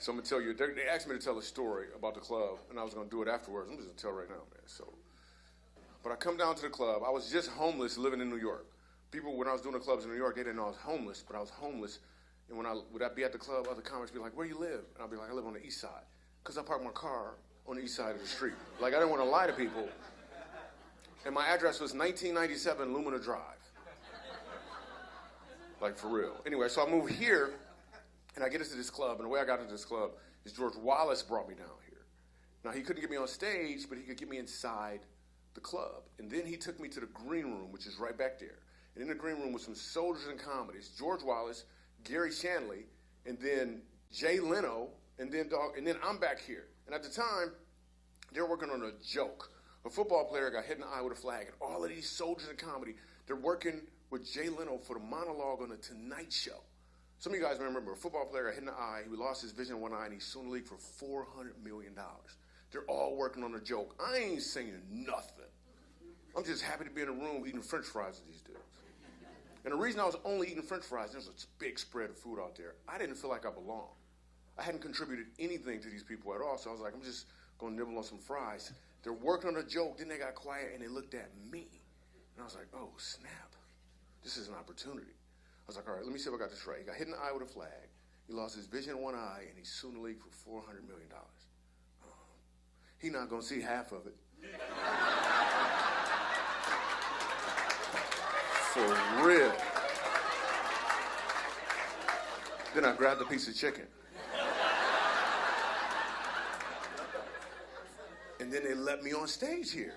So I'm gonna tell you. They asked me to tell a story about the club, and I was gonna do it afterwards. I'm just gonna tell right now, man. So, but I come down to the club. I was just homeless, living in New York. People, when I was doing the clubs in New York, they didn't know I was homeless, but I was homeless. And when I would be at the club, other comics be like, "Where you live?" And I'd be like, "I live on the east side," because I parked my car on the east side of the street. Like I didn't want to lie to people. And my address was 1997 Lumina Drive. Like for real. Anyway, so I moved here, and I get into this club, and the way I got into this club is George Wallace brought me down here. Now, he couldn't get me on stage, but he could get me inside the club. And then he took me to the green room, which is right back there. And in the green room was some soldiers and comedies, George Wallace, Gary Shanley, and then Jay Leno, and then I'm back here. And at the time, they were working on a joke. A football player got hit in the eye with a flag, and all of these soldiers in comedy, they're working with Jay Leno for the monologue on the Tonight Show. Some of you guys remember a football player got hit in the eye, he lost his vision in one eye, and he's suing the league for $400 million. They're all working on a joke. I ain't saying nothing. I'm just happy to be in a room eating French fries with these dudes. And the reason I was only eating French fries, there's a big spread of food out there, I didn't feel like I belonged. I hadn't contributed anything to these people at all, so I was like, I'm just going to nibble on some fries. They're working on a joke, then they got quiet, and they looked at me. And I was like, oh, snap. This is an opportunity. I was like, all right, let me see if I got this right. He got hit in the eye with a flag. He lost his vision in one eye, and he's suing the league for $400 million. He's not going to see half of it. For real. Then I grabbed a piece of chicken. And then they let me on stage here.